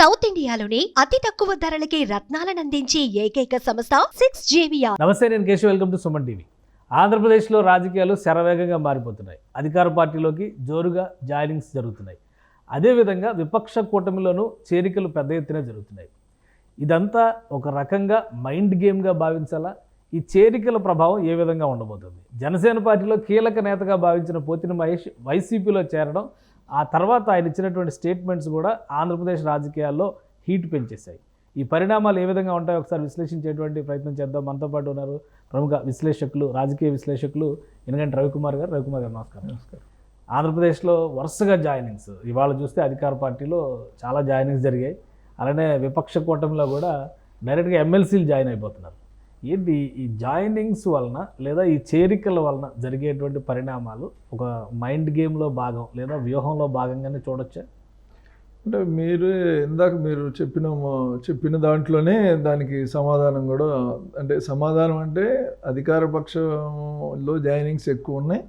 South ఇండియాలోనే అతి తక్కువ ధరలకి రత్నాలనందించే ఏకైక సంస్థ 6JVR. నమస్తే, నేను Keshav. Welcome to Suman TV. ఆంధ్రప్రదేశ్లో రాజకీయాలు శరవేగంగా మారిపోతున్నాయి. అధికార పార్టీలోకి జోరుగా జాయినింగ్స్ జరుగుతున్నాయి. అదేవిధంగా విపక్ష కూటమిలోనూ చేరికలు పెద్ద ఎత్తున జరుగుతున్నాయి. ఇదంతా ఒక రకంగా మైండ్ గేమ్గా భావించాలా? ఈ చేరికల ప్రభావం ఏ విధంగా ఉండబోతుంది? జనసేన పార్టీలో కీలక నేతగా భావించిన పోతిన మహేష్ వైసీపీలో చేరడం, ఆ తర్వాత ఆయన ఇచ్చినటువంటి స్టేట్మెంట్స్ కూడా ఆంధ్రప్రదేశ్ రాజకీయాల్లో హీట్ పెంచేశాయి. ఈ పరిణామాలు ఏ విధంగా ఉంటాయో ఒకసారి విశ్లేషించేటువంటి ప్రయత్నం చేద్దాం. మనతో పాటు ఉన్నారు ప్రముఖ విశ్లేషకులు, రాజకీయ విశ్లేషకులు ఇనగంటి రవికుమార్ గారు. రవికుమార్ గారు నమస్కారం. నమస్కారం. ఆంధ్రప్రదేశ్లో వరుసగా జాయినింగ్స్ ఇవాళ చూస్తే అధికార పార్టీలో చాలా జాయినింగ్స్ జరిగాయి. అలానే విపక్ష కూటమిలో కూడా డైరెక్ట్గా ఎమ్మెల్సీలు జాయిన్ అయిపోతున్నారు. ఏంటి ఈ జాయినింగ్స్ వలన లేదా ఈ చేరికల వలన జరిగేటువంటి పరిణామాలు ఒక మైండ్ గేమ్లో భాగం లేదా వ్యూహంలో భాగంగానే చూడొచ్చా? అంటే ఇందాక మీరు చెప్పిన దాంట్లోనే దానికి సమాధానం కూడా, అంటే సమాధానం అంటే అధికార పక్షంలో జాయినింగ్స్ ఎక్కువ ఉన్నాయి.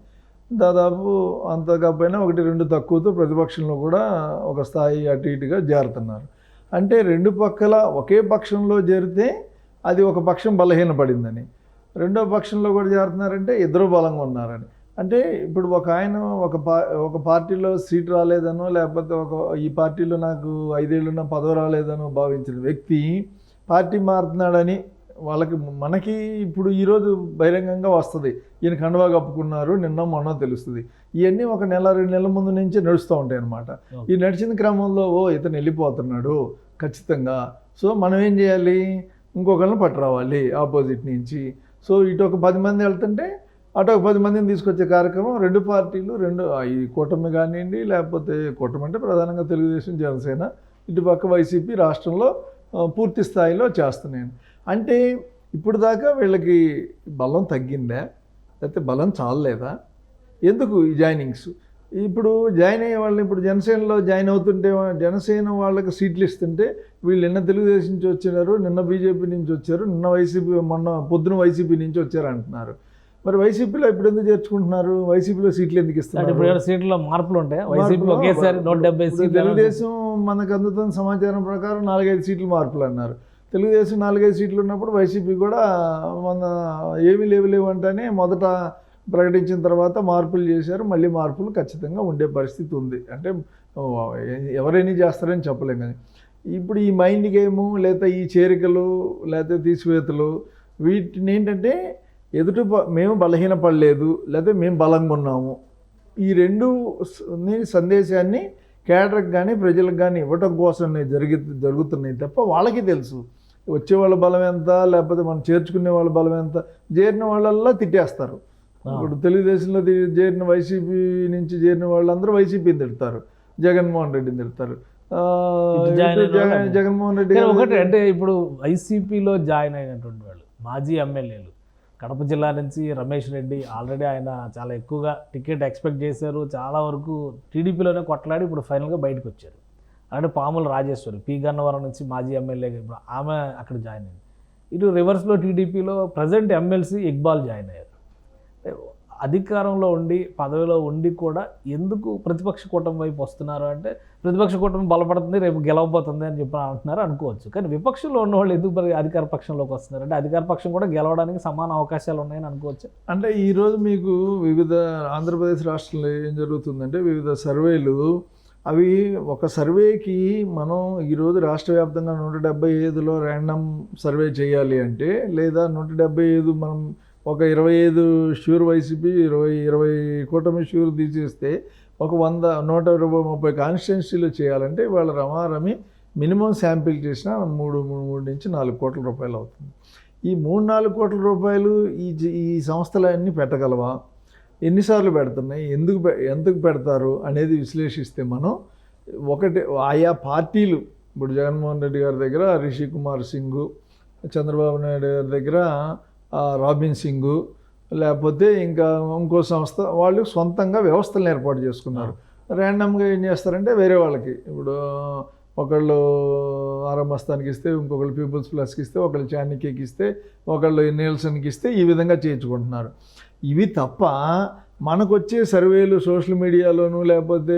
దాదాపు అంత కాకపోయినా 1-2 తక్కువతో ప్రతిపక్షంలో కూడా ఒక స్థాయి అటు ఇటుగా చేరుతున్నారు. అంటే రెండు పక్కల ఒకే పక్షంలో చేరితే అది ఒక పక్షం బలహీనపడిందని, రెండో పక్షంలో కూడా చేరుతున్నారంటే ఇద్దరు బలంగా ఉన్నారని. అంటే ఇప్పుడు ఒక ఆయన ఒక పార్టీలో సీట్ రాలేదనో, లేకపోతే ఈ పార్టీలో నాకు 5 ఏళ్ళున్న పదవి రాలేదనో భావించిన వ్యక్తి పార్టీ మారుతున్నాడని మనకి ఇప్పుడు ఈరోజు బహిరంగంగా వస్తుంది. ఈయన కండువా కప్పుకున్నారు, నిన్న మొన్న తెలుస్తుంది. ఇవన్నీ ఒక 1-2 నెలల ముందు నుంచే నడుస్తూ ఉంటాయి అన్నమాట. ఈ నడిచిన క్రమంలో ఇతను వెళ్ళిపోతున్నాడు ఖచ్చితంగా, సో మనం ఏం చేయాలి, ఇంకొకరిని పట్టురావాలి ఆపోజిట్ నుంచి. సో ఇటు ఒక 10 మంది వెళ్తుంటే అటు ఒక 10 మందిని తీసుకొచ్చే కార్యక్రమం రెండు పార్టీలు, ఈ కూటమి కానివ్వండి, లేకపోతే కూటమి అంటే ప్రధానంగా తెలుగుదేశం, జనసేన, ఇటుపక్క వైసీపీ రాష్ట్రంలో పూర్తి స్థాయిలో చేస్తున్నాను. అంటే ఇప్పుడు దాకా వీళ్ళకి బలం తగ్గిందా, లేకపోతే బలం చాలలేదా? ఎందుకు ఈ జాయినింగ్స్? ఇప్పుడు జాయిన్ అయ్యే వాళ్ళని ఇప్పుడు జనసేనలో జాయిన్ అవుతుంటే జనసేన వాళ్ళకి సీట్లు ఇస్తుంటే వీళ్ళు నిన్న తెలుగుదేశం నుంచి వచ్చారు, నిన్న బీజేపీ నుంచి వచ్చారు, నిన్న వైసీపీ, మొన్న పొద్దున వైసీపీ నుంచి వచ్చారు అంటున్నారు. మరి వైసీపీలో ఇప్పుడు ఎందుకు చేర్చుకుంటున్నారు? వైసీపీలో సీట్లు ఎందుకు ఇస్తున్నారు? ఇప్పుడు సీట్లలో మార్పులు ఉంటాయి. వైసీపీ ఒకేసారి 170 సీట్లు. తెలుగుదేశం మనకు అందుతున్న సమాచారం ప్రకారం 4-5 సీట్లు మార్పులు అన్నారు. తెలుగుదేశం 4-5 సీట్లు ఉన్నప్పుడు వైసీపీ కూడా మన ఏమీ లేవు అంటేనే మొదట ప్రకటించిన తర్వాత మార్పులు చేశారు. మళ్ళీ మార్పులు ఖచ్చితంగా ఉండే పరిస్థితి ఉంది. అంటే ఎవరైనా చేస్తారని చెప్పలేం. కానీ ఇప్పుడు ఈ మైండ్ గేము, లేదా ఈ చేరికలు, లేదా తీసివేతలు, వీటిని ఏంటంటే మేము బలహీనపడలేదు, లేదా మేము బలంగా ఉన్నాము, ఈ రెండు సందేశాన్ని కేడర్కి కానీ ప్రజలకు కానీ ఇవ్వటం కోసం జరుగుతున్నాయి తప్ప వాళ్ళకి తెలుసు వచ్చే వాళ్ళ బలం ఎంత, లేకపోతే మనం చేర్చుకునే వాళ్ళ బలం ఎంత. చేరిన వాళ్ళల్లా తిట్టేస్తారు. ఇప్పుడు తెలుగుదేశంలో చేరిన వైసీపీ నుంచి చేరిన వాళ్ళందరూ వైసీపీని తిడతారు, జగన్మోహన్ రెడ్డిని తిడతారు. జగన్మోహన్ రెడ్డి ఒకటి అంటే ఇప్పుడు వైసీపీలో జాయిన్ అయినటువంటి వాళ్ళు మాజీ ఎమ్మెల్యేలు కడప జిల్లా నుంచి రమేష్ రెడ్డి, ఆల్రెడీ ఆయన చాలా ఎక్కువగా టికెట్ ఎక్స్పెక్ట్ చేశారు. చాలా వరకు టీడీపీలోనే కొట్లాడి ఇప్పుడు ఫైనల్గా బయటకు వచ్చారు. అలాంటి పాముల రాజేశ్వరి పి గన్నవరం నుంచి మాజీ ఎమ్మెల్యేగా ఇప్పుడు ఆమె అక్కడ జాయిన్ అయింది. ఇటు రివర్స్లో టీడీపీలో ప్రజెంట్ ఎమ్మెల్సీ ఇక్బాల్ జాయిన్ అయ్యారు. అధికారంలో ఉండి పదవిలో ఉండి కూడా ఎందుకు ప్రతిపక్ష కూటమి వైపు వస్తున్నారు అంటే, ప్రతిపక్ష కూటమి బలపడుతుంది, రేపు గెలవబోతుంది అని చెప్పి అంటున్నారు అనుకోవచ్చు. కానీ విపక్షంలో ఉన్నవాళ్ళు ఎందుకు అధికార పక్షంలోకి వస్తున్నారు అంటే, అధికార పక్షం కూడా గెలవడానికి సమాన అవకాశాలు ఉన్నాయని అనుకోవచ్చు. అంటే ఈరోజు మీకు వివిధ ఆంధ్రప్రదేశ్ రాష్ట్రంలో ఏం జరుగుతుందంటే, వివిధ సర్వేలు, అవి ఒక సర్వేకి మనం ఈరోజు రాష్ట్ర వ్యాప్తంగా 175లో ర్యాండమ్ సర్వే చేయాలి అంటే, లేదా 175 మనం ఒక 25 షూర్ వైసీపీ, 20 కూటమి షూర్ తీసేస్తే ఒక 120-130 కాన్స్టిట్యున్సీలు చేయాలంటే వాళ్ళ రమారమి మినిమం శాంపిల్ చేసిన 3 నుంచి 4 కోట్ల రూపాయలు అవుతుంది. ఈ 3-4 కోట్ల రూపాయలు ఈ సంస్థలన్నీ పెట్టగలవా? ఎన్నిసార్లు పెడుతున్నాయి, ఎందుకు పెడతారు అనేది విశ్లేషిస్తే మనం ఒకటి ఆయా పార్టీలు, ఇప్పుడు జగన్మోహన్ రెడ్డి గారి దగ్గర రిషి కుమార్ సింగ్, చంద్రబాబు నాయుడు గారి దగ్గర రాబిన్ సింగ్, లేకపోతే ఇంకా ఇంకో సంస్థ, వాళ్ళు సొంతంగా వ్యవస్థలను ఏర్పాటు చేసుకున్నారు. ర్యాండమ్గా ఏం చేస్తారంటే వేరే వాళ్ళకి, ఇప్పుడు ఒకళ్ళు ఆరంభస్థానికి ఇస్తే, ఇంకొకళ్ళు పీపుల్స్ ప్లస్కి ఇస్తే, ఒకళ్ళు చాణిక్యకి ఇస్తే, ఒకళ్ళు నీల్సన్కి ఇస్తే, ఈ విధంగా చేయించుకుంటున్నారు. ఇవి తప్ప మనకు వచ్చే సర్వేలు సోషల్ మీడియాలోను లేకపోతే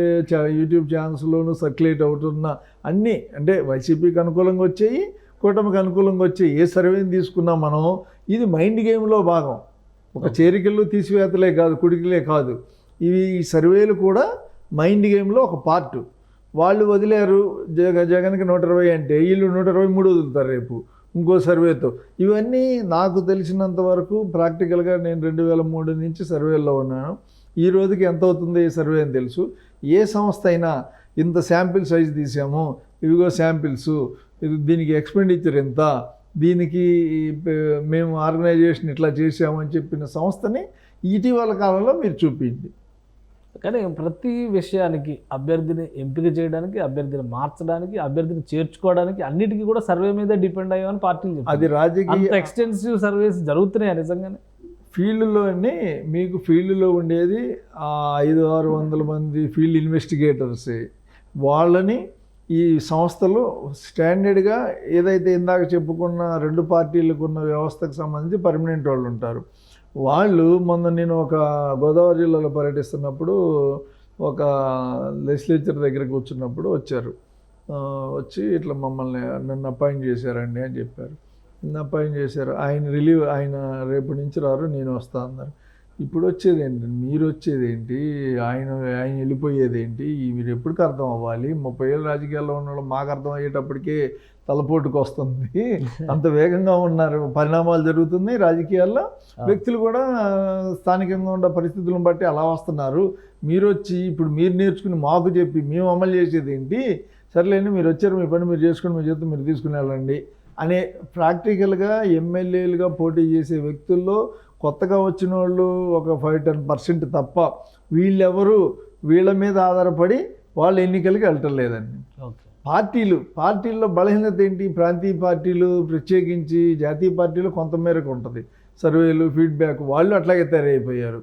యూట్యూబ్ ఛానల్స్లోను సర్క్యులేట్ అవుతున్న అన్నీ అంటే వైసీపీకి అనుకూలంగా వచ్చాయి, కూటమికి అనుకూలంగా వచ్చాయి. ఏ సర్వేని తీసుకున్నా మనం ఇది మైండ్ గేమ్లో భాగం. ఒక చేరికలు తీసివేతలే కాదు, కుడికిలే కాదు, ఇవి ఈ సర్వేలు కూడా మైండ్ గేమ్లో ఒక పార్ట్. వాళ్ళు వదిలేరు జగన్కి 120 అంటే వీళ్ళు 123 వదులుతారు రేపు ఇంకో సర్వేతో. ఇవన్నీ నాకు తెలిసినంత వరకు ప్రాక్టికల్గా నేను 2003 నుంచి సర్వేల్లో ఉన్నాను. ఈ రోజుకి ఎంత అవుతుందో ఈ సర్వే అని తెలుసు. ఏ సంస్థ అయినా ఇంత శాంపిల్ సైజ్ తీసాము, ఇవిగో శాంపిల్స్, దీనికి ఎక్స్పెండిచర్ ఎంత, దీనికి మేము ఆర్గనైజేషన్ ఇట్లా చేసాము అని చెప్పిన సంస్థని ఇటీవల కాలంలో మీరు చూపించండి. కానీ ప్రతి విషయానికి అభ్యర్థిని ఎంపిక చేయడానికి, అభ్యర్థిని మార్చడానికి, అభ్యర్థిని చేర్చుకోవడానికి అన్నిటికీ కూడా సర్వే మీద డిపెండ్ అయ్యామని పార్టీలు చెప్తారు. అది రాజకీయ ఎక్స్టెన్సివ్ సర్వేస్ జరుగుతున్నాయి నిజంగానే. ఫీల్డ్లోనే మీకు ఫీల్డ్లో ఉండేది 500-600 మంది ఫీల్డ్ ఇన్వెస్టిగేటర్సే. వాళ్ళని ఈ సంస్థలు స్టాండర్డ్గా ఏదైతే ఇందాక చెప్పుకున్న 2 పార్టీలకు ఉన్న వ్యవస్థకు సంబంధించి పర్మనెంట్ వాళ్ళు ఉంటారు. వాళ్ళు మొన్న నేను ఒక గోదావరి జిల్లాలో పర్యటిస్తున్నప్పుడు ఒక లెజిస్లేచర్ దగ్గర కూర్చున్నప్పుడు వచ్చారు. వచ్చి ఇట్లా మమ్మల్ని నన్ను అపాయింట్ చేశారండి అని చెప్పారు. నన్ను అపాయింట్ చేశారు. ఆయన రేపటి నుంచి రారు, నేను వస్తా అన్నారు. ఇప్పుడు వచ్చేదేంటి, మీరు వచ్చేదేంటి, ఆయన వెళ్ళిపోయేదేంటి, మీరు ఎప్పటికి అర్థం అవ్వాలి? 30 ఏళ్ళు రాజకీయాల్లో ఉన్న వాళ్ళు మాకు అర్థం అయ్యేటప్పటికే తలపోటుకు వస్తుంది. అంత వేగంగా ఉన్నారు, పరిణామాలు జరుగుతున్నాయి రాజకీయాల్లో. వ్యక్తులు కూడా స్థానికంగా ఉన్న పరిస్థితులను బట్టి అలా వస్తున్నారు. మీరు వచ్చి ఇప్పుడు మీరు నేర్చుకుని మాకు చెప్పి మేము అమలు చేసేది ఏంటి? సర్లేండి, మీరు వచ్చారు, మీ పని మీరు చేసుకుని మీ చేత మీరు తీసుకుని వెళ్ళండి అనే ప్రాక్టికల్గా ఎమ్మెల్యేలుగా పోటీ చేసే వ్యక్తుల్లో కొత్తగా వచ్చిన వాళ్ళు ఒక 5-10% తప్ప వీళ్ళ మీద ఆధారపడి వాళ్ళు ఎన్నికలకి వెళ్ళటం లేదండి. పార్టీల్లో బలహీనత ఏంటి? ప్రాంతీయ పార్టీలు ప్రత్యేకించి జాతీయ పార్టీలు కొంతమేరకు ఉంటుంది. సర్వేలు ఫీడ్బ్యాక్ వాళ్ళు అట్లాగే తయారైపోయారు.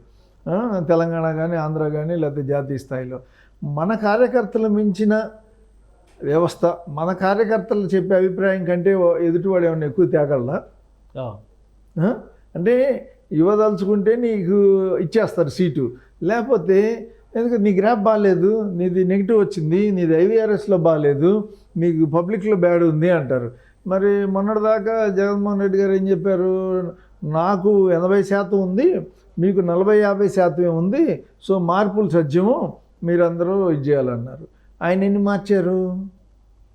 తెలంగాణ కానీ ఆంధ్ర కానీ లేకపోతే జాతీయ స్థాయిలో మన కార్యకర్తలు మించిన వ్యవస్థ, మన కార్యకర్తలు చెప్పే అభిప్రాయం కంటే ఎదుటివాడు ఏమన్నా ఎక్కువ తేగలరా? అంటే ఇవ్వదలుచుకుంటే నీకు ఇచ్చేస్తారు సీటు, లేకపోతే ఎందుకంటే నీ గ్రాఫ్ బాగాలేదు, నీది నెగిటివ్ వచ్చింది, నీది IVRSలో బాగాలేదు, నీకు పబ్లిక్లో బ్యాడ్ ఉంది అంటారు. మరి మొన్నటిదాకా జగన్మోహన్ రెడ్డి గారు ఏం చెప్పారు? నాకు 80% ఉంది, మీకు 40-50% ఉంది, సో మార్పులు సత్యము, మీరందరూ ఇది చేయాలన్నారు. ఆయన ఎన్ని మార్చారు?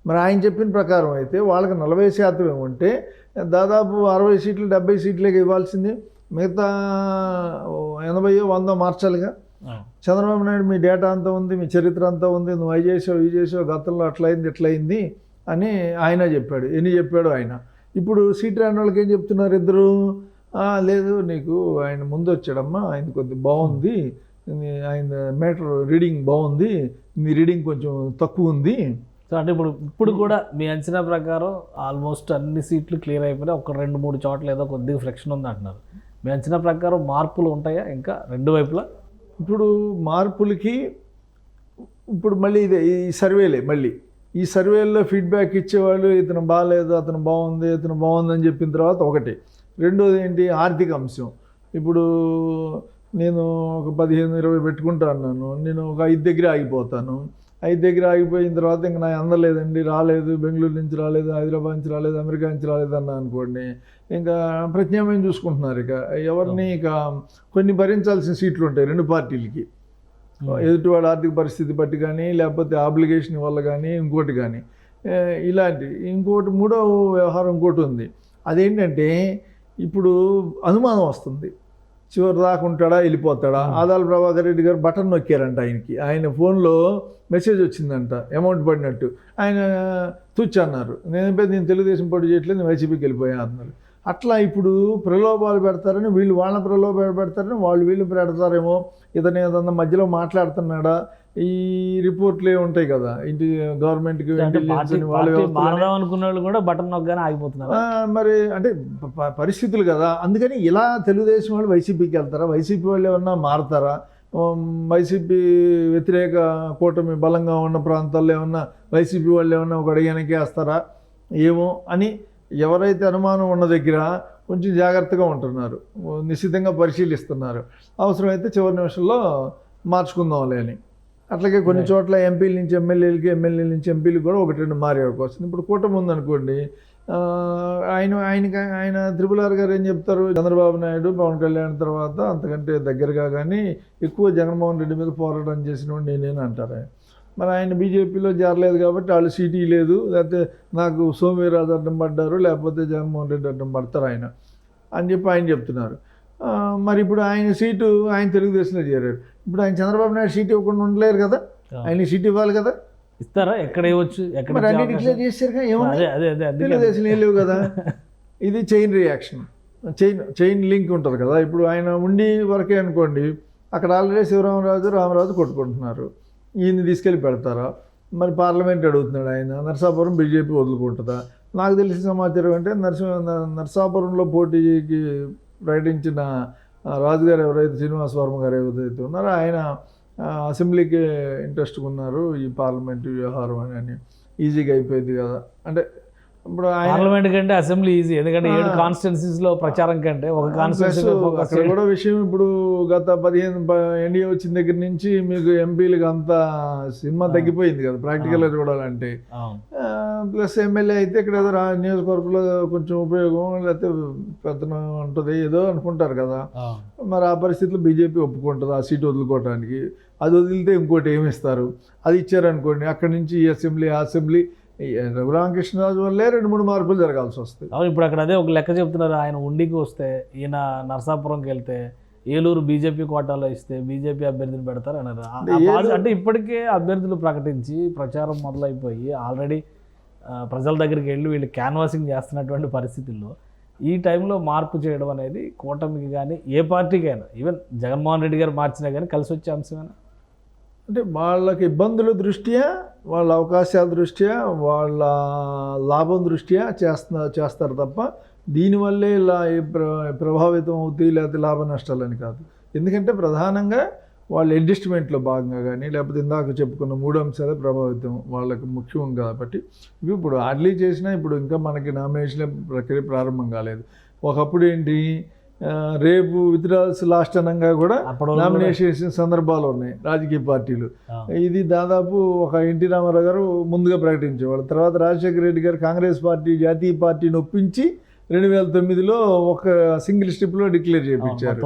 మరి ఆయన చెప్పిన ప్రకారం అయితే వాళ్ళకి 40% ఉంటే దాదాపు 60 సీట్లు 70 సీట్లకి ఇవ్వాల్సింది, మిగతా 80-100 మార్చాలిగా. చంద్రబాబు నాయుడు మీ డేటా అంతా ఉంది, మీ చరిత్ర అంతా ఉంది, నువ్వు అవి చేసావు, గతంలో అట్లయింది ఇట్లయింది అని ఆయన చెప్పాడు. ఎన్ని చెప్పాడు ఆయన. ఇప్పుడు సీట్ రాని వాళ్ళకి ఏం చెప్తున్నారు ఇద్దరు? లేదు, నీకు ఆయన ముందు వచ్చాడమ్మా, ఆయన కొద్దిగా బాగుంది, ఆయన మ్యాటర్ రీడింగ్ బాగుంది, మీ రీడింగ్ కొంచెం తక్కువ ఉంది. సో అంటే ఇప్పుడు కూడా మీ అంచనా ప్రకారం ఆల్మోస్ట్ అన్ని సీట్లు క్లియర్ అయిపోయినా ఒక 2-3 చోట్ల ఏదో కొద్దిగా ఫ్రిక్షన్ ఉంది అంటున్నారు. మీ అంచనా ప్రకారం మార్పులు ఉంటాయా ఇంకా 2 వైపులా? ఇప్పుడు మార్పులకి ఇప్పుడు మళ్ళీ ఇదే ఈ సర్వేలే, మళ్ళీ ఈ సర్వేల్లో ఫీడ్బ్యాక్ ఇచ్చేవాళ్ళు ఇతను బాగాలేదు, అతను బాగుంది, ఇతను బాగుందని చెప్పిన తర్వాత ఒకటి. రెండోది ఏంటి? ఆర్థిక అంశం. ఇప్పుడు నేను ఒక 15-20 పెట్టుకుంటా అన్నాను, నేను ఒక 5 దగ్గర ఆగిపోతాను. 5 దగ్గర ఆగిపోయిన తర్వాత ఇంకా నాకు అందలేదండి, రాలేదు, బెంగళూరు నుంచి రాలేదు, హైదరాబాద్ నుంచి రాలేదు, అమెరికా నుంచి రాలేదు అన్నా అనుకోండి, ఇంకా ప్రత్యామ్నాయం చూసుకుంటున్నారు. ఇక ఎవరిని ఇక కొన్ని భరించాల్సిన సీట్లు ఉంటాయి 2 పార్టీలకి, ఎదుటివాడు ఆర్థిక పరిస్థితి బట్టి కానీ లేకపోతే ఆబ్లిగేషన్ వల్ల కానీ ఇంకోటి కానీ ఇలాంటి. ఇంకోటి మూడో వ్యవహారం ఇంకోటి ఉంది. అదేంటంటే ఇప్పుడు అనుమానం వస్తుంది, చివరి దాకా ఉంటాడా వెళ్ళిపోతాడా? ఆదాల ప్రభాకర్ రెడ్డి గారు బటన్ నొక్కారంట ఆయనకి, ఆయన ఫోన్లో మెసేజ్ వచ్చిందంట అమౌంట్ పడినట్టు. ఆయన అన్నారు, నేను తెలుగుదేశం పోటీ చేయట్లేదు, నేను వైసీపీకి వెళ్ళిపోయా అన్నారు. అట్లా ఇప్పుడు ప్రలోభాలు పెడతారని వీళ్ళు వాళ్ళని ప్రలోభాలు పెడతారని వీళ్ళు పెడతారేమో. ఇతను ఏదన్నా మధ్యలో మాట్లాడుతున్నాడా? ఈ రిపోర్ట్లే ఉంటాయి కదా ఇంటి గవర్నమెంట్కి అనుకున్న వాళ్ళు కూడా బటన్ నొక్కగానే ఆగిపోతున్నారు. మరి అంటే పరిస్థితులు కదా. అందుకని ఇలా తెలుగుదేశం వాళ్ళు వైసీపీకి వెళ్తారా? వైసీపీ వాళ్ళు ఏమన్నా మారుతారా? వైసీపీ వ్యతిరేక కూటమి బలంగా ఉన్న ప్రాంతాల్లో ఏమన్నా వైసీపీ వాళ్ళు ఏమన్నా ఒక అడిగానికి వేస్తారా ఏమో అని ఎవరైతే అనుమానం ఉన్న దగ్గర కొంచెం జాగ్రత్తగా ఉంటున్నారు, నిశ్చితంగా పరిశీలిస్తున్నారు, అవసరమైతే చివరి నిమిషంలో మార్చుకుందాంలే అని. అట్లాగే కొన్ని చోట్ల ఎంపీల నుంచి ఎమ్మెల్యేలకి, ఎమ్మెల్యేల నుంచి ఎంపీలకు కూడా ఒకటి రెండు మారే అవకాశం. ఇప్పుడు కూటమి ఉందనుకోండి, ఆయన త్రిపుల్ గారు ఏం చెప్తారు, చంద్రబాబు నాయుడు పవన్ కళ్యాణ్ తర్వాత అంతకంటే దగ్గరగా కానీ ఎక్కువ జగన్మోహన్ రెడ్డి మీద పోరాటం చేసినవాడు నేనేని అంటారు. మరి ఆయన బీజేపీలో చేరలేదు కాబట్టి వాళ్ళు సీటీ లేదు, లేకపోతే నాకు సోమవీర్రాజు అడ్డం పడ్డారు, లేకపోతే జగన్మోహన్ రెడ్డి అడ్డం పడతారు ఆయన అని చెప్పి ఆయన చెప్తున్నారు. మరి ఇప్పుడు ఆయన సీటు ఆయన తెలుగుదేశంలో చేరారు. ఇప్పుడు ఆయన చంద్రబాబు నాయుడు సీటు ఇవ్వకుండా ఉండలేరు కదా, ఆయన సీటు ఇవ్వాలి కదా. ఇస్తారా? ఎక్కడ ఇవ్వచ్చు? మరి అన్ని డిక్లేర్ చేశారు, ఏమన్నా తెలుగుదేశం ఏం లేవు కదా. ఇది చైన్ రియాక్షన్, చైన్ లింక్ ఉంటుంది కదా. ఇప్పుడు ఆయన ఉండి వరకే అనుకోండి, అక్కడ ఆల్రెడీ రామరాజు కొట్టుకుంటున్నారు, ఈయన్ని తీసుకెళ్ళి పెడతారా? మరి పార్లమెంట్ అడుగుతున్నాడు ఆయన, నరసాపురం బీజేపీ వదులుకుంటుందా? నాకు తెలిసిన సమాచారం అంటే నరసాపురంలో పోటీకి ప్రకటించిన రాజుగారు ఎవరైతే, శ్రీనివాస వర్మ గారు ఎవరైతే ఉన్నారో ఆయన అసెంబ్లీకి ఇంట్రెస్ట్గా ఉన్నారు, ఈ పార్లమెంట్ వ్యవహారం అని ఈజీగా అయిపోయింది కదా. అంటే ఇప్పుడు పార్లమెంట్ కంటే అసెంబ్లీ ఈజీ, ఎందుకంటే 7 కాన్స్టిట్యున్సీస్లో ప్రచారం కంటే ఒక కాన్స్టిట్యున్సీ అక్కడ కూడా విషయం. ఇప్పుడు గత 15 ఎన్డీఏ వచ్చిన దగ్గర నుంచి మీకు ఎంపీలకు అంత సినిమా తగ్గిపోయింది కదా ప్రాక్టికల్గా చూడాలంటే. ప్లస్ ఎమ్మెల్యే అయితే ఇక్కడ ఏదో నియోజకవర్గంలో కొంచెం ఉపయోగం, లేకపోతే పెత్తనం ఉంటుంది ఏదో అనుకుంటారు కదా. మరి ఆ పరిస్థితిలో బీజేపీ ఒప్పుకుంటుంది ఆ సీటు వదులుకోవడానికి. అది వదిలితే ఇంకోటి ఏమి ఇస్తారు, అది ఇచ్చారనుకోండి, అక్కడి నుంచి ఈ అసెంబ్లీ ఆ అసెంబ్లీ రఘురామకృష్ణరాజు వల్లే 2-3 మార్పులు జరగాల్సి వస్తుంది. అవును, ఇప్పుడు అక్కడ అదే ఒక లెక్క చెప్తున్నారు, ఆయన ఉండికి వస్తే, ఈయన నరసాపురంకి వెళ్తే ఏలూరు బీజేపీ కోటాలో ఇస్తే బీజేపీ అభ్యర్థిని పెడతారు అన్నారు. అంటే ఇప్పటికే అభ్యర్థులు ప్రకటించి ప్రచారం మొదలైపోయి ఆల్రెడీ ప్రజల దగ్గరికి వెళ్ళి వీళ్ళు క్యాన్వాసింగ్ చేస్తున్నటువంటి పరిస్థితుల్లో ఈ టైంలో మార్పు చేయడం అనేది కూటమికి కానీ ఏ పార్టీకైనా, ఈవెన్ జగన్మోహన్ రెడ్డి గారు మార్చినా కానీ కలిసి వచ్చే అంశమేనా? అంటే వాళ్ళకి ఇబ్బందుల దృష్ట్యా, వాళ్ళ అవకాశాల దృష్ట్యా, వాళ్ళ లాభం దృష్ట్యా చేస్తారు తప్ప దీనివల్లే ఇలా ప్రభావితం అవుతాయి లేకపోతే లాభ నష్టాలని కాదు. ఎందుకంటే ప్రధానంగా వాళ్ళ అడ్జస్ట్మెంట్లో భాగంగా కానీ, లేకపోతే ఇందాక చెప్పుకున్న 3 అంశాలే ప్రభావితం వాళ్ళకి ముఖ్యం కాబట్టి. ఇవి ఇప్పుడు హార్డ్లీ చేసినా ఇప్పుడు ఇంకా మనకి నామినేషన్ ప్రక్రియ ప్రారంభం కాలేదు. ఒకప్పుడు ఏంటి, రేపు విత్డ్రాల్స్ లాస్ట్ అనంగా కూడా నామినేషన్ సందర్భాలు ఉన్నాయి రాజకీయ పార్టీలు. ఇది దాదాపు ఒక ఎన్టీ రామారావు గారు ముందుగా ప్రకటించేవాళ్ళు. తర్వాత రాజశేఖర రెడ్డి గారు కాంగ్రెస్ పార్టీ జాతీయ పార్టీని ఒప్పించి 2009లో ఒక సింగిల్ స్ట్రిప్లో డిక్లేర్ చేయించారు.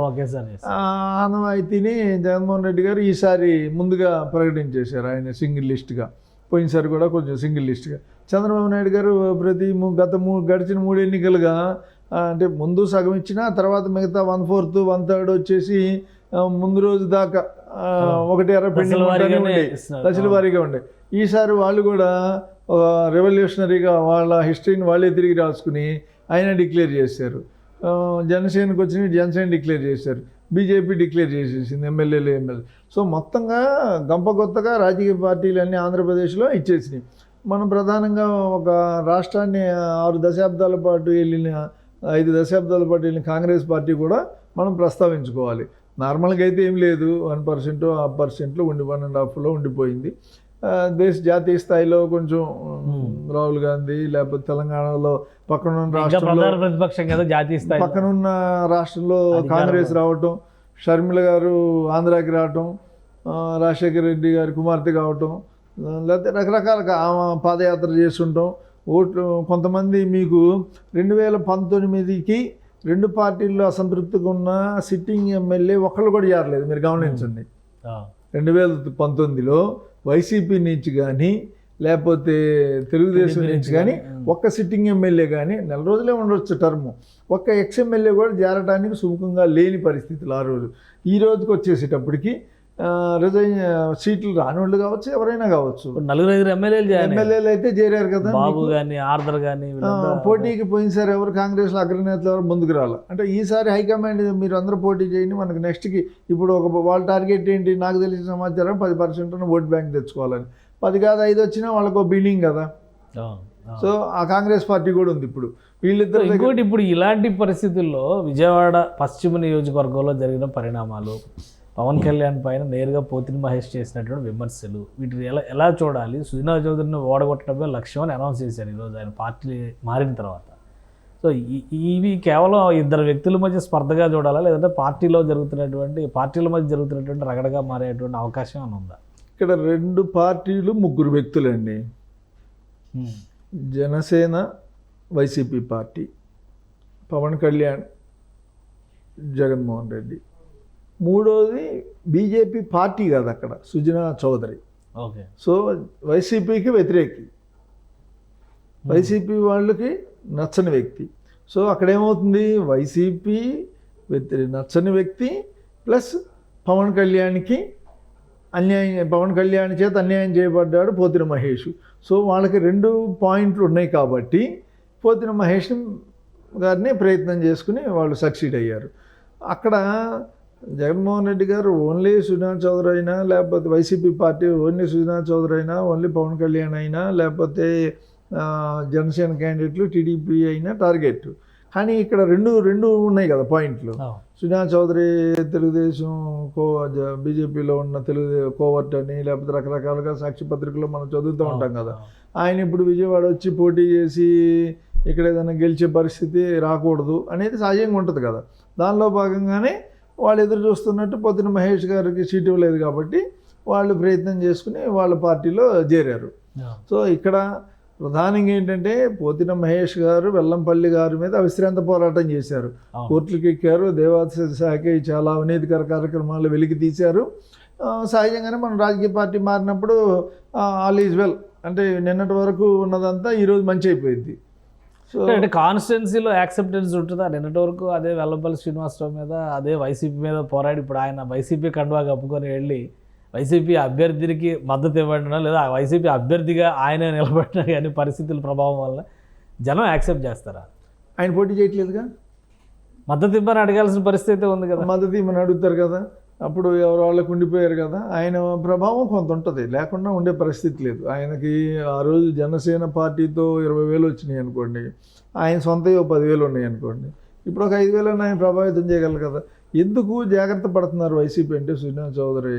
ఆనవాయితీని జగన్మోహన్ రెడ్డి గారు ఈసారి ముందుగా ప్రకటించేశారు ఆయన సింగిల్ లిస్ట్గా. పోయినసారి కూడా కొంచెం సింగిల్ లిస్ట్గా. చంద్రబాబు నాయుడు గారు గడిచిన 3 ఎన్నికలుగా అంటే ముందు సగం ఇచ్చినా తర్వాత మిగతా 1/4 1/3 వచ్చేసి ముందు రోజు దాకా 1/2 దశల వారీగా ఉండే. ఈసారి వాళ్ళు కూడా రెవల్యూషనరీగా వాళ్ళ హిస్టరీని వాళ్ళే తిరిగి రాసుకుని ఆయన డిక్లేర్ చేశారు. జనసేనకు వచ్చినవి జనసేన డిక్లేర్ చేశారు, బీజేపీ డిక్లేర్ చేసేసింది ఎమ్మెల్యేలు. సో మొత్తంగా గంపగొత్తగా రాజకీయ పార్టీలన్నీ ఆంధ్రప్రదేశ్లో ఇచ్చేసినాయి. మనం ప్రధానంగా ఒక రాష్ట్రాన్ని 6 దశాబ్దాల పాటు వెళ్ళిన 5 దశాబ్దాల పాటు వెళ్ళిన కాంగ్రెస్ పార్టీ కూడా మనం ప్రస్తావించుకోవాలి. నార్మల్గా అయితే ఏం లేదు, 1% 1/2% 1.5% ఉండిపోయింది. జాతీయ స్థాయిలో కొంచెం రాహుల్ గాంధీ, లేకపోతే తెలంగాణలో పక్కనున్న రాష్ట్రంలో కాంగ్రెస్ రావటం, షర్మిల గారు ఆంధ్రాకి రావటం, రాజశేఖర రెడ్డి గారి కుమార్తె కావటం, లేకపోతే రకరకాలుగా పాదయాత్ర చేస్తుంటాం. ఓట్లు కొంతమంది మీకు 2019కి 2 పార్టీల్లో అసంతృప్తిగా ఉన్న సిట్టింగ్ ఎమ్మెల్యే ఒక్కళ్ళు కూడా చేరలేదు. మీరు గమనించండి, 2019లో వైసీపీ నుంచి కానీ లేకపోతే తెలుగుదేశం నుంచి కానీ ఒక్క సిట్టింగ్ ఎమ్మెల్యే కానీ, 4 రోజులే ఉండొచ్చు టర్ము, ఒక్క ఎక్స్ఎమ్మెల్యే కూడా చేరడానికి సుముఖంగా లేని పరిస్థితులు ఆ రోజు. ఈ రోజుకి వచ్చేసేటప్పటికి రిజైన్ సీట్లు రానివాళ్ళు కావచ్చు, ఎవరైనా కావచ్చు. 4-5 ఎమ్మెల్యేలు అయితే చేరారు కదా. బాబు కానీ ఆర్దర్ కానీ పోటీకి పోయినసారి ఎవరు కాంగ్రెస్లో అగ్రనేతలు ఎవరు ముందుకు రాలి. అంటే ఈసారి హైకమాండ్ మీరు అందరూ పోటీ చేయండి, మనకి నెక్స్ట్కి ఇప్పుడు వాళ్ళ టార్గెట్ ఏంటి, నాకు తెలిసిన సమాచారం 10% ఓట్ బ్యాంక్ తెచ్చుకోవాలని. 10 కాదు 5 వచ్చినా వాళ్ళకు బిల్డింగ్ కదా. సో ఆ కాంగ్రెస్ పార్టీ కూడా ఉంది ఇప్పుడు వీళ్ళిద్దరు. ఇంకోటి, ఇప్పుడు ఇలాంటి పరిస్థితుల్లో విజయవాడ పశ్చిమ నియోజకవర్గంలో జరిగిన పరిణామాలు, పవన్ కళ్యాణ్ పైన నేరుగా పోతిని మహేష్ చేసినటువంటి విమర్శలు, వీటిని ఎలా చూడాలి? సుజనా చౌదరిని ఓడగొట్టడమే లక్ష్యం అని అనౌన్స్ చేశారు ఈరోజు ఆయన పార్టీ మారిన తర్వాత. సో సో ఇవి కేవలం ఇద్దరు వ్యక్తుల మధ్య స్పర్ధగా చూడాలా, లేదంటే పార్టీల మధ్య జరుగుతున్నటువంటి రగడగా మారేటువంటి అవకాశం అని ఉందా? ఇక్కడ 2 పార్టీలు 3 వ్యక్తులండి. Janasena YCP party, Pavan Kalyan, Jaganmohan Reddy. మూడోది బీజేపీ పార్టీ కాదు, అక్కడ సుజనా చౌదరి. ఓకే. సో వైసీపీకి వ్యతిరేకి, వైసీపీ వాళ్ళకి నచ్చని వ్యక్తి. సో అక్కడేమవుతుంది, వైసీపీ నచ్చని వ్యక్తి ప్లస్ పవన్ కళ్యాణ్కి పవన్ కళ్యాణ్ చేత అన్యాయం చేయబడ్డాడు పోతిన మహేష్. సో వాళ్ళకి 2 పాయింట్లు ఉన్నాయి కాబట్టి పోతిన మహేష్ గారిని ప్రయత్నం చేసుకుని వాళ్ళు సక్సీడ్ అయ్యారు. అక్కడ జగన్మోహన్ రెడ్డి గారు ఓన్లీ సుజనా చౌదరి అయినా, లేకపోతే YCP party only Sujana Chowdary అయినా, ఓన్లీ పవన్ కళ్యాణ్ అయినా, లేకపోతే జనసేన క్యాండిడేట్లు టీడీపీ అయినా టార్గెట్. కానీ ఇక్కడ రెండు ఉన్నాయి కదా పాయింట్లు. సుజనా చౌదరి తెలుగుదేశం బీజేపీలో ఉన్న కోవర్ట్ అని, లేకపోతే రకరకాలుగా సాక్షి పత్రికల్లో మనం చదువుతూ ఉంటాం కదా. ఆయన ఇప్పుడు విజయవాడ వచ్చి పోటీ చేసి ఇక్కడ ఏదైనా గెలిచే పరిస్థితి రాకూడదు అనేది సహజంగా ఉంటుంది కదా. దానిలో భాగంగానే వాళ్ళు ఎదురు చూస్తున్నట్టు పొద్దున మహేష్ గారికి సీటు ఇవ్వలేదు కాబట్టి వాళ్ళు ప్రయత్నం చేసుకుని వాళ్ళ పార్టీలో చేరారు. సో ఇక్కడ ప్రధానంగా ఏంటంటే పోతిన మహేష్ గారు వెల్లంపల్లి గారి మీద అవిశ్రాంత పోరాటం చేశారు, కోర్టులకు ఎక్కారు, దేవాదాయ శాఖ చాలా అవినీతికర కార్యక్రమాలు వెలికి తీశారు. సహజంగానే మనం రాజకీయ పార్టీ మారినప్పుడు ఆల్ ఈజ్ వెల్ అంటే నిన్నటి వరకు ఉన్నదంతా ఈరోజు మంచి అయిపోయింది. సో అంటే కాన్స్టిట్యున్సీలో యాక్సెప్టెన్స్ ఉంటుందా? నిన్నటి వరకు అదే వెల్లంపల్లి శ్రీనివాసరావు మీద, అదే వైసీపీ మీద పోరాడి ఇప్పుడు ఆయన వైసీపీ కండువా కప్పుకొని వెళ్ళి వైసీపీ అభ్యర్థికి మద్దతు ఇవ్వడం, లేదా వైసీపీ అభ్యర్థిగా ఆయన నిలబడిన కానీ పరిస్థితుల ప్రభావం వల్ల జనం యాక్సెప్ట్ చేస్తారా? ఆయన పోటీ చేయట్లేదుగా, మద్దతు ఇవ్వని అడగాల్సిన పరిస్థితి ఉంది కదా. మద్దతు ఇవ్వని అడుగుతారు కదా, అప్పుడు ఎవరు వాళ్ళకు ఉండిపోయారు కదా. ఆయన ప్రభావం కొంత ఉంటుంది, లేకుండా ఉండే పరిస్థితి లేదు. ఆయనకి ఆ రోజు జనసేన పార్టీతో 20,000 వచ్చినాయి అనుకోండి, ఆయన సొంతయో 10,000 ఉన్నాయి అనుకోండి, ఇప్పుడు ఒక 5,000 ఆయన ప్రభావితం చేయగలరు కదా. ఎందుకు జాగ్రత్త పడుతున్నారు వైసీపీ అంటే, సుజనా చౌదరి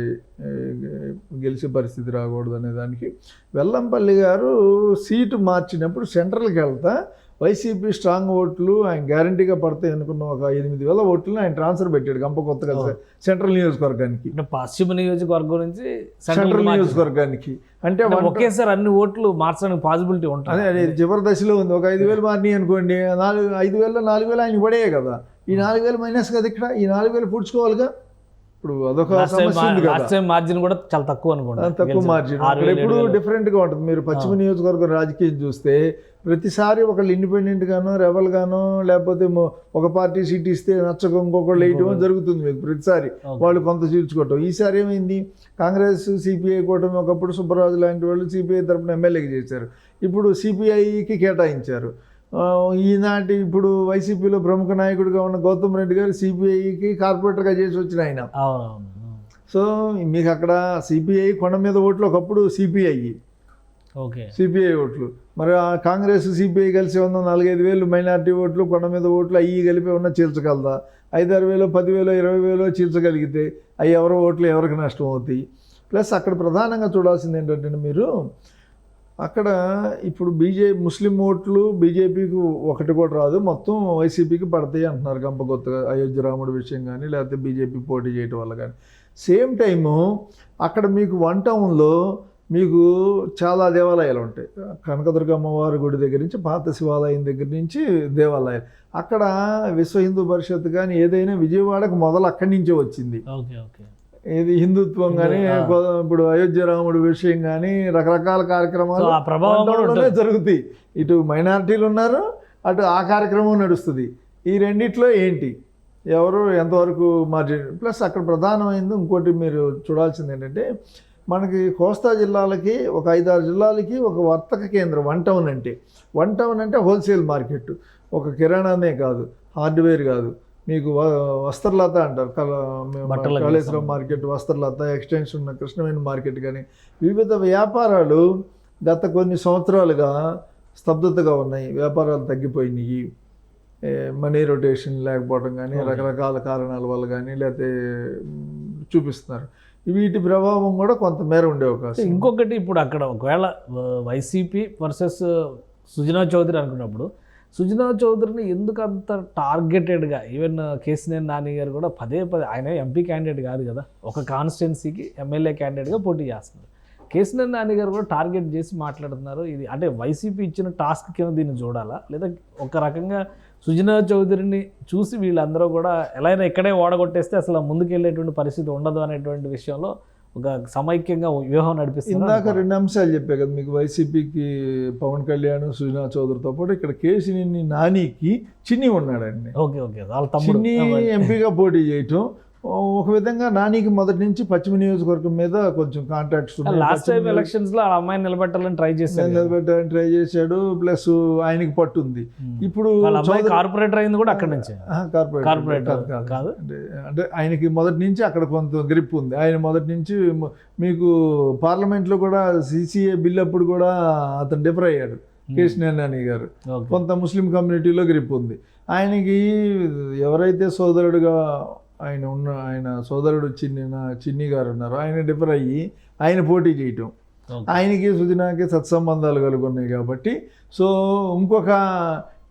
గెలిచే పరిస్థితి రాకూడదు అనే దానికి. వెల్లంపల్లి గారు సీటు మార్చినప్పుడు సెంట్రల్కి వెళ్తా వైసీపీ స్ట్రాంగ్ ఓట్లు ఆయన గ్యారంటీగా పడతాయి అనుకున్న ఒక 8,000 ఓట్లను ఆయన ట్రాన్స్ఫర్ పెట్టాడు గంప కొత్తగా సెంట్రల్ నియోజకవర్గానికి, పశ్చిమ నియోజకవర్గం నుంచి సెంట్రల్ నియోజకవర్గానికి. అంటే ఒకేసారి అన్ని ఓట్లు మార్చడానికి పాసిబిలిటీ ఉంటుంది. అదే చివరి దశలో ఉంది. ఒక 5,000 మారినాయి అనుకోండి, 5,000 4,000 ఆయన పడేయే కదా. ఈ 4,000 మైనస్ కదా, ఇక్కడ ఈ 4,000 పూడ్చుకోవాలిగా. ఇప్పుడు అదొక సమస్య ఉంది కదా. మార్జిన్ కూడా చాలా తక్కువ అనుకోండి, తక్కువ మార్జిన్. ఎప్పుడు డిఫరెంట్గా ఉంటుంది. మీరు పశ్చిమ నియోజకవర్గం రాజకీయం చూస్తే ప్రతిసారి ఒకళ్ళు ఇండిపెండెంట్ గానో రెబల్ గానో, లేకపోతే ఒక పార్టీ సీట్ ఇస్తే నచ్చక ఇంకొకళ్ళు వేయటం జరుగుతుంది మీకు ప్రతిసారి, వాళ్ళు కొంత చీల్చుకోవటం. ఈసారి ఏమైంది, కాంగ్రెస్ సిపిఐ కూటమి ఒకప్పుడు సుబ్బరాజు లాంటి వాళ్ళు సిపిఐ తరఫున ఎమ్మెల్యేకి చేశారు, ఇప్పుడు సిపిఐకి కేటాయించారు. ఈనాటి ఇప్పుడు వైసీపీలో ప్రముఖ నాయకుడిగా ఉన్న గౌతమ్ రెడ్డి గారు సిపిఐకి కార్పొరేటర్గా చేసి వచ్చిన ఆయన. సో మీకు అక్కడ సిపిఐ కొండ మీద ఓట్లు ఒకప్పుడు సిపిఐ ఓట్లు, మరి కాంగ్రెస్ సిపిఐ కలిసి ఉన్న 4,000-5,000 మైనార్టీ ఓట్లు కొండ మీద ఓట్లు అవి కలిపి ఉన్న చీల్చగలదా? 5,000, 10,000, 20,000 చీల్చగలిగితే అవి ఎవరో ఓట్లు ఎవరికి నష్టం అవుతాయి. ప్లస్ అక్కడ ప్రధానంగా చూడాల్సింది ఏంటంటే, మీరు అక్కడ ఇప్పుడు ముస్లిం ఓట్లు బీజేపీకి ఒకటి కూడా రాదు, మొత్తం వైసీపీకి పడతాయి అంటున్నారు గంప కొత్తగా, అయోధ్య రాముడి విషయం కానీ, లేకపోతే బీజేపీ పోటీ చేయటం వల్ల కానీ. సేమ్ టైము అక్కడ మీకు 1 టౌన్లో మీకు చాలా దేవాలయాలు ఉంటాయి. కనకదుర్గ అమ్మవారి గుడి దగ్గర నుంచి, పాత శివాలయం దగ్గర నుంచి దేవాలయాలు. అక్కడ విశ్వ హిందూ పరిషత్ కానీ ఏదైనా విజయవాడకు మొదలు అక్కడి నుంచే వచ్చింది. ఇది హిందుత్వం కానీ, ఇప్పుడు అయోధ్య రాముడి విషయం కానీ, రకరకాల కార్యక్రమాలు ప్రభావంలోనే జరుగుతాయి. ఇటు మైనారిటీలు ఉన్నారు, అటు ఆ కార్యక్రమం నడుస్తుంది. ఈ రెండిట్లో ఏంటి ఎవరు ఎంతవరకు మార్జిన్. ప్లస్ అక్కడ ప్రధానమైంది ఇంకోటి మీరు చూడాల్సింది ఏంటంటే, మనకి కోస్తా జిల్లాలకి ఒక 5-6 జిల్లాలకి ఒక వర్తక కేంద్రం 1 టౌన్ అంటే. 1 టౌన్ అంటే హోల్సేల్ మార్కెట్, ఒక కిరాణానే కాదు, హార్డ్వేర్ కాదు, మీకు వస్త్రలత అంటారు, కాళేశ్వరం మార్కెట్, వస్త్రలత, ఎక్స్టెన్షన్ ఉన్న కృష్ణవేణి మార్కెట్ కానీ, వివిధ వ్యాపారాలు గత కొన్ని సంవత్సరాలుగా స్తబ్దతగా ఉన్నాయి. వ్యాపారాలు తగ్గిపోయినాయి, మనీ రొటేషన్ లేకపోవడం కానీ, రకరకాల కారణాల వల్ల కానీ, లేకపోతే చూపిస్తున్నారు. వీటి ప్రభావం కూడా కొంతమేర ఉండే అవకాశం. ఇంకొకటి, ఇప్పుడు అక్కడ ఒకవేళ వైసీపీ వర్సెస్ సుజనా చౌదరి అనుకున్నప్పుడు, సుజనా చౌదరిని ఎందుకు అంత టార్గెటెడ్గా ఈవెన్ కేసీఆర్ నాని గారు కూడా పదే ఆయన ఎంపీ క్యాండిడేట్ కాదు కదా, ఒక కాన్స్టిట్యున్సీకి ఎమ్మెల్యే క్యాండిడేట్గా పోటీ చేస్తున్నారు. కేసీఆర్ నాని గారు కూడా టార్గెట్ చేసి మాట్లాడుతున్నారు. ఇది అంటే వైసీపీ ఇచ్చిన టాస్క్ కింద దీన్ని చూడాలా, లేదా ఒక రకంగా సుజనా చౌదరిని చూసి వీళ్ళందరూ కూడా ఎలా అయినా ఇక్కడే ఓడగొట్టేస్తే అసలు ముందుకెళ్ళేటువంటి పరిస్థితి ఉండదు అనేటువంటి విషయంలో ఒక సమైక్యంగా వ్యూహం నడిపిస్తుంది. ఇందాక 2 అంశాలు చెప్పే కదా మీకు, వైసీపీకి పవన్ కళ్యాణ్ సుజనా చౌదరితో పాటు ఇక్కడ కేసీఆర్ నానికి చిన్ని ఉన్నాడండి. ఓకే ఓకే, వాళ్ళ తమ్ముడు చిన్ని ఎంపీగా పోటీ చేయటం ఒక విధంగా నానికి మొదటి నుంచి పశ్చిమ నియోజకవర్గం మీద కొంచెం కాంటాక్ట్స్ లాస్ట్ టైం ఎలక్షన్స్ లో ఆ అమ్మాయిని నిలబెట్టాలని ట్రై చేశాడు, ప్లస్ ఆయనకి పట్టుంది. ఇప్పుడు కార్పొరేటర్ అయింది కూడా అక్కడ నుంచి, కార్పొరేటర్ కాదు అంటే ఆయనకి మొదటి నుంచి అక్కడ కొంత గ్రిప్ ఉంది. ఆయన మొదటి నుంచి మీకు పార్లమెంట్లో కూడా సిసిఏ బిల్ అప్పుడు కూడా అతను డిఫర్ అయ్యాడు కేసీఆర్ నాని గారు. కొంత ముస్లిం కమ్యూనిటీలో గ్రిప్ ఉంది ఆయనకి. ఎవరైతే సోదరుడుగా ఆయన సోదరుడు చిన్ని గారు ఉన్నారు, ఆయన డిఫర్ అయ్యి ఆయన పోటీ చేయటం, ఆయనకి సుజనాకి సత్సంబంధాలు కలిగి ఉన్నాయి కాబట్టి సో ఇంకొక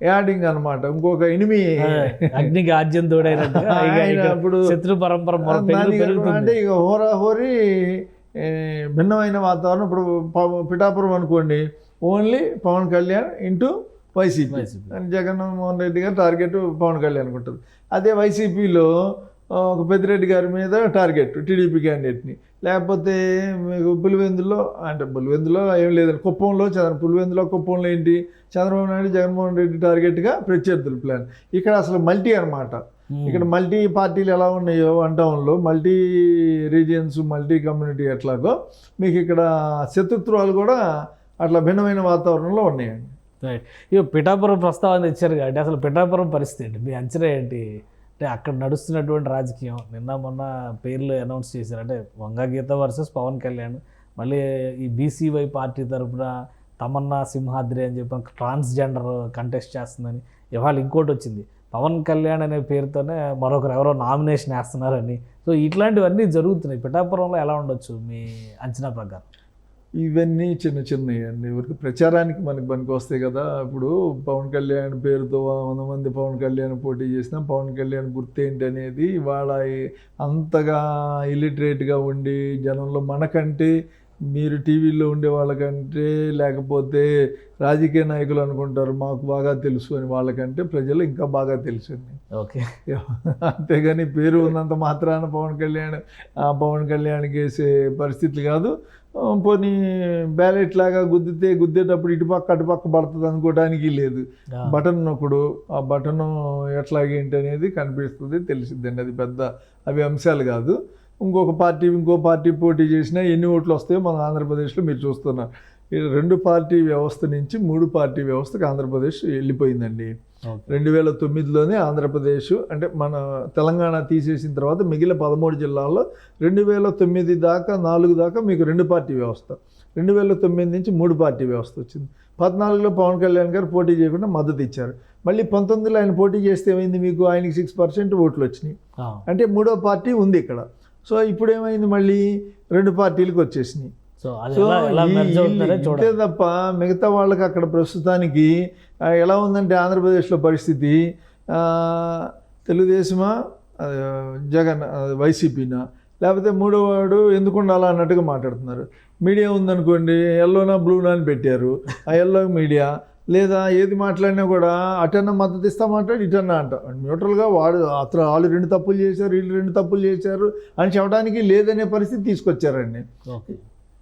యాడింగ్ అనమాట, ఇంకొక ఎనిమి అగ్నికి ఆజ్యం తోడైనప్పుడు శత్రు పరంపర అంటే ఇక హోరీ భిన్నమైన వాతావరణం. ఇప్పుడు పిఠాపురం అనుకోండి, only Pawan Kalyan into YCP, Jaganmohan Reddy garu target Pawan Kalyan ఉంటుంది. అదే వైసీపీలో ఒక పెద్దిరెడ్డి గారి మీద టార్గెట్ టీడీపీ క్యాండిడేట్ని, లేకపోతే మీకు పులివెందులో ఏం లేదండి, కుప్పంలో ఏంటి చంద్రబాబు నాయుడు జగన్మోహన్ రెడ్డి టార్గెట్గా ప్రత్యర్థుల ప్లాన్. ఇక్కడ అసలు మల్టీ అనమాట. ఇక్కడ మల్టీ పార్టీలు ఎలా ఉన్నాయో వన్ టౌన్లో మల్టీ రీజియన్స్ మల్టీ కమ్యూనిటీ ఎట్లాగో మీకు ఇక్కడ శత్రుత్వాలు కూడా అట్లా భిన్నమైన వాతావరణంలో ఉన్నాయండి. ఇక పిఠాపురం ప్రస్తావన ఇచ్చారు కాబట్టి అసలు పిఠాపురం పరిస్థితి ఏంటి, మీ అంచనా ఏంటి? అంటే అక్కడ నడుస్తున్నటువంటి రాజకీయం నిన్న మొన్న పేర్లు అనౌన్స్ చేశారు, అంటే వంగా గీత వర్సెస్ పవన్ కళ్యాణ్, మళ్ళీ ఈ బీసీవై పార్టీ తరఫున తమన్నా సింహాద్రి అని చెప్పి ట్రాన్స్జెండర్ కంటెస్ట్ చేస్తుందని, ఇవాళ ఇంకోటి వచ్చింది పవన్ కళ్యాణ్ అనే పేరుతోనే మరొకరు ఎవరో నామినేషన్ వేస్తున్నారని. సో ఇట్లాంటివన్నీ జరుగుతున్నాయి. పిఠాపురంలో ఎలా ఉండొచ్చు మీ అంచనా ప్రకారం? ఇవన్నీ చిన్నవి అండి, ఎవరికి ప్రచారానికి మనకి పనికి వస్తాయి కదా. ఇప్పుడు పవన్ కళ్యాణ్ పేరుతో 100 మంది పవన్ కళ్యాణ్ పోటీ చేసినా పవన్ కళ్యాణ్ గుర్తేంటి అనేది వాళ్ళ అంతగా ఇల్లిటరేట్గా ఉండి జనంలో మనకంటే మీరు టీవీలో ఉండే వాళ్ళకంటే లేకపోతే రాజకీయ నాయకులు అనుకుంటారు మాకు బాగా తెలుసు అని, వాళ్ళకంటే ప్రజలు ఇంకా బాగా తెలుసు అండి. ఓకే, అంతేగాని పేరు ఉన్నంత మాత్రాన పవన్ కళ్యాణ్కి వేసే పరిస్థితులు కాదు. పోనీ బ్యాలెట్ లాగా గుద్దేటప్పుడు ఇటుపక్క అటుపక్క పడుతుంది అనుకోవడానికి లేదు. బటన్ నొక్కుడు, ఆ బటన్ ఎట్లాగేంటి అనేది కనిపిస్తుంది, తెలిసిద్దండి. అది పెద్ద అవి అంశాలు కాదు. ఇంకో పార్టీ పోటీ చేసినా ఎన్ని ఓట్లు వస్తాయో మన ఆంధ్రప్రదేశ్లో మీరు చూస్తున్నారు. 2 పార్టీ వ్యవస్థ నుంచి 3 పార్టీ వ్యవస్థకు ఆంధ్రప్రదేశ్ వెళ్ళిపోయిందండి. 2009లోనే ఆంధ్రప్రదేశ్ అంటే మన తెలంగాణ తీసేసిన తర్వాత మిగిలిన 13 జిల్లాల్లో 2009 దాకా 4 దాకా మీకు 2 పార్టీ వ్యవస్థ, 2009 నుంచి 3 పార్టీ వ్యవస్థ వచ్చింది. 14లో పవన్ కళ్యాణ్ గారు పోటీ చేయకుండా మద్దతు ఇచ్చారు. మళ్ళీ 19లో ఆయన పోటీ చేస్తే ఏమైంది, మీకు ఆయనకి 6% ఓట్లు వచ్చినాయి. అంటే 3వ పార్టీ ఉంది ఇక్కడ. సో ఇప్పుడు ఏమైంది, మళ్ళీ 2 పార్టీలకు వచ్చేసినాయి. ఇంతే తప్ప మిగతా వాళ్ళకి అక్కడ ప్రస్తుతానికి ఎలా ఉందంటే ఆంధ్రప్రదేశ్లో పరిస్థితి, తెలుగుదేశమా జగన్ వైసీపీనా లేకపోతే మూడో వాడు ఎందుకు ఉండాలా అన్నట్టుగా మాట్లాడుతున్నారు. మీడియా ఉందనుకోండి, ఎల్లోనా బ్లూనా అని పెట్టారు. ఆ ఎల్లో మీడియా లేదా ఏది మాట్లాడినా కూడా అటన్నా మద్దతు ఇస్తా మాట్లాడి ఇటన్నా అంట, న్యూట్రల్గా వాళ్ళు 2 తప్పులు చేశారు, వీళ్ళు 2 తప్పులు చేశారు అని చెప్పడానికి లేదనే పరిస్థితి తీసుకొచ్చారండి.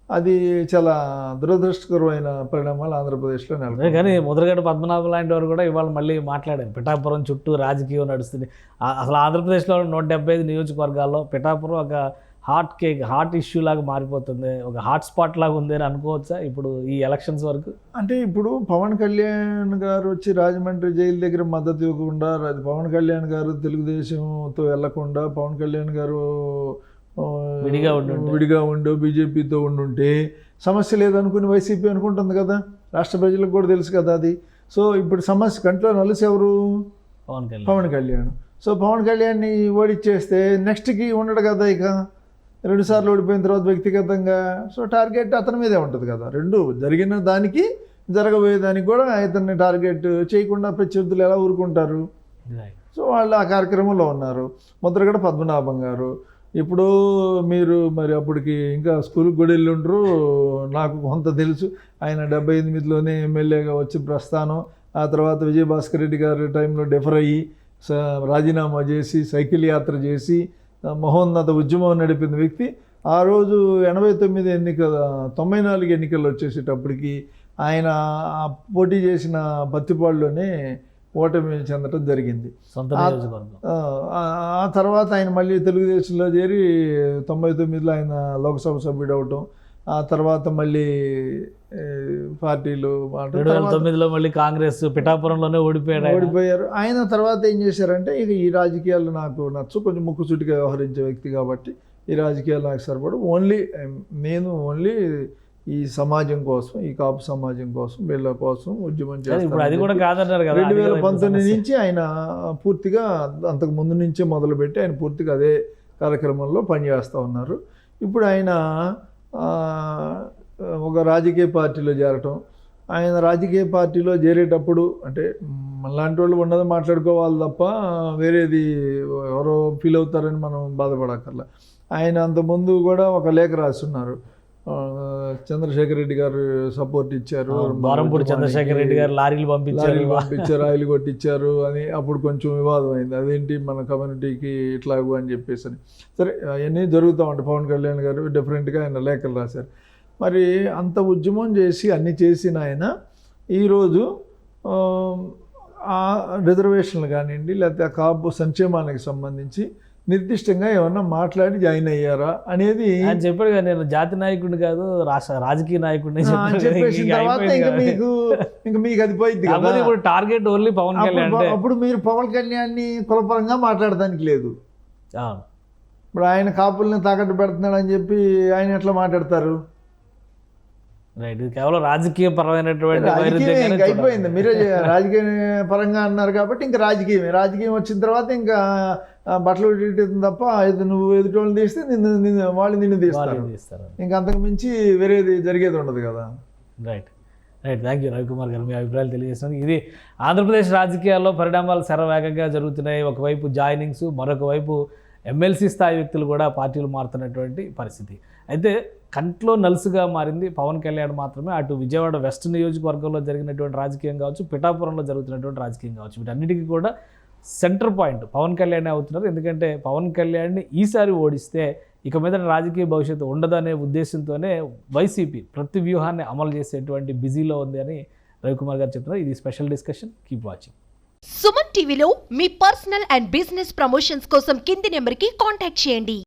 అది చాలా దురదృష్టకరమైన పరిణామాలు ఆంధ్రప్రదేశ్లో నెలకొన్నాయి. కానీ ముద్రగడ పద్మనాభం లాంటి వారు కూడా ఇవాళ మళ్ళీ మాట్లాడారు, పిఠాపురం చుట్టూ రాజకీయం నడుస్తుంది. అసలు ఆంధ్రప్రదేశ్లో 175 నియోజకవర్గాల్లో పిఠాపురం ఒక హాట్ ఇష్యూ లాగా మారిపోతుంది, ఒక హాట్ స్పాట్ లాగా ఉంది అని అనుకోవచ్చా ఇప్పుడు ఈ ఎలక్షన్స్ వరకు? అంటే ఇప్పుడు పవన్ కళ్యాణ్ గారు వచ్చి రాజమండ్రి జైలు దగ్గర మద్దతు ఇవ్వకుండా, పవన్ కళ్యాణ్ గారు తెలుగుదేశంతో వెళ్లకుండా, పవన్ కళ్యాణ్ గారు విడిగా ఉండు బీజేపీతో ఉండుంటే సమస్య లేదనుకుని వైసీపీ అనుకుంటుంది కదా, రాష్ట్ర ప్రజలకు కూడా తెలుసు కదా అది. సో ఇప్పుడు సమస్య కంట్లో నలుసు ఎవరు, పవన్ కళ్యాణ్. సో పవన్ కళ్యాణ్ని ఓడిచ్చేస్తే నెక్స్ట్కి ఉండడు కదా, ఇక 2 సార్లు ఓడిపోయిన తర్వాత వ్యక్తిగతంగా సో టార్గెట్ అతని మీదే ఉంటుంది కదా. 2 జరిగిన దానికి జరగబోయేదానికి కూడా ఇతన్ని టార్గెట్ చేయకుండా ప్రత్యర్థులు ఎలా ఊరుకుంటారు? రైట్. సో వాళ్ళు ఆ కార్యక్రమంలో ఉన్నారు. ముద్రగడ పద్మనాభం గారు ఇప్పుడు మీరు మరి అప్పటికి ఇంకా స్కూల్కి కూడా వెళ్ళి ఉండరు, నాకు కొంత తెలుసు. ఆయన 78లోనే ఎమ్మెల్యేగా వచ్చి ప్రస్థానం, ఆ తర్వాత విజయభాస్కర్ రెడ్డి గారి టైంలో డెఫర్ అయ్యి రాజీనామా చేసి సైకిల్ యాత్ర చేసి మహోన్నత ఉద్యమం నడిపిన వ్యక్తి. ఆ రోజు 94 ఎన్నికలు వచ్చేసేటప్పటికి ఆయన పోటీ చేసిన పత్తిపాడులోనే ఓటమి చెందడం జరిగింది. సొంత నియోజకవర్గం. ఆ తర్వాత ఆయన మళ్ళీ తెలుగుదేశంలో చేరి 99లో ఆయన లోక్సభ సభ్యుడు అవటం, ఆ తర్వాత మళ్ళీ పార్టీలు 2009లో మళ్ళీ కాంగ్రెస్ పిఠాపురంలోనే ఓడిపోయారు. ఆయన తర్వాత ఏం చేశారంటే ఇక ఈ రాజకీయాలు నాకు నచ్చు, కొంచెం ముక్కుసూటిగా వ్యవహరించే వ్యక్తి కాబట్టి ఈ రాజకీయాలు నాకు సరిపడు, నేను ఓన్లీ ఈ సమాజం కోసం, ఈ కాపు సమాజం కోసం, వీళ్ళ కోసం ఉద్యమం చేస్తారు. అది కూడా కాదన్నారు కదా. 2019 నుంచి ఆయన పూర్తిగా అంతకు ముందు నుంచే మొదలుపెట్టి ఆయన పూర్తిగా అదే కార్యక్రమంలో పనిచేస్తూ ఉన్నారు. ఇప్పుడు ఆయన ఒక రాజకీయ పార్టీలో చేరటం, ఆయన రాజకీయ పార్టీలో చేరేటప్పుడు అంటే మనలాంటి వాళ్ళు ఉన్నది మాట్లాడుకోవాలి తప్ప వేరేది ఎవరో ఫీల్ అవుతారని మనం బాధపడక్కర్లా. ఆయన అంతకుముందు కూడా ఒక లేఖ రాస్తున్నారు, చంద్రశేఖర్ రెడ్డి గారు సపోర్ట్ ఇచ్చారు, బారంపూడి చంద్రశేఖర్ రెడ్డి గారు లారీలు పంపించారు, ఆయిల్ కొట్టించారు అని అప్పుడు కొంచెం వివాదం అయింది. అదేంటి మన కమ్యూనిటీకి ఇట్లాగూ అని చెప్పేసి అని. సరే అవన్నీ జరుగుతూ ఉంటాయి. పవన్ కళ్యాణ్ గారు డిఫరెంట్గా ఆయన లేఖలు రాశారు. మరి అంత ఉద్యమం చేసి అన్ని చేసిన ఆయన ఈరోజు ఆ రిజర్వేషన్లు కానివ్వండి, లేకపోతే ఆ కాపు సంక్షేమానికి సంబంధించి నిర్దిష్టంగా ఏమన్నా మాట్లాడి జాయిన్ అయ్యారా అనేది ఆయన చెప్పాడు కదా, నేను జాతి నాయకుడిని కాదు రాజకీయ నాయకుడిని చెప్పేసిన తర్వాత ఇంకా మీకు అది పోయింది కదా. ఇప్పుడు టార్గెట్ ఓన్లీ పవన్ కళ్యాణ్. అప్పుడు మీరు పవన్ కళ్యాణ్ని కులపరంగా మాట్లాడడానికి లేదు. ఇప్పుడు ఆయన కాపుల్ని తాకట్టు పెడుతున్నాడు అని చెప్పి ఆయన ఎట్లా మాట్లాడతారు? రైట్. ఇది కేవలం రాజకీయ పరమైనటువంటి అయిపోయింది. మీరే రాజకీయ పరంగా అన్నారు కాబట్టి ఇంకా రాజకీయం వచ్చిన తర్వాత ఇంకా బట్టలు పెట్టేది తప్ప నువ్వు ఎదుటోళ్ళని తీస్తే వాళ్ళు నిన్ను తీస్తారు. ఇంకా అంతకు మించి వేరేది జరిగేది ఉండదు కదా. రైట్. థ్యాంక్ యూ రవికుమార్ గారు, మీ అభిప్రాయాలు తెలియజేస్తున్నారు. ఇది ఆంధ్రప్రదేశ్ రాజకీయాల్లో పరిణామాలు శరవేగంగా జరుగుతున్నాయి. ఒకవైపు జాయినింగ్స్, మరొక వైపు ఎమ్మెల్సీ స్థాయి వ్యక్తులు కూడా పార్టీలు మారుతున్నటువంటి పరిస్థితి. అయితే కంట్లో నలుసుగా మారింది పవన్ కళ్యాణ్ మాత్రమే. అటు విజయవాడ వెస్ట్ నియోజకవర్గంలో జరిగినటువంటి రాజకీయం కావచ్చు, పిఠాపురంలో జరుగుతున్నటువంటి రాజకీయం కావచ్చు, వీటన్నిటికీ కూడా సెంటర్ పాయింట్ పవన్ కళ్యాణ్ అవుతున్నారు. ఎందుకంటే పవన్ కళ్యాణ్ని ఈసారి ఓడిస్తే ఇక మీద రాజకీయ భవిష్యత్తు ఉండదనే ఉద్దేశంతోనే వైసీపీ ప్రతి వ్యూహాన్ని అమలు చేసేటువంటి బిజీలో ఉంది అని రవికుమార్ గారు చెప్తున్నారు. ఇది special discussion. Keep watching. Suman టీవీలో మీ పర్సనల్ అండ్ బిజినెస్ ప్రమోషన్స్ కోసం కింది నెంబర్కి కాంటాక్ట్ చేయండి.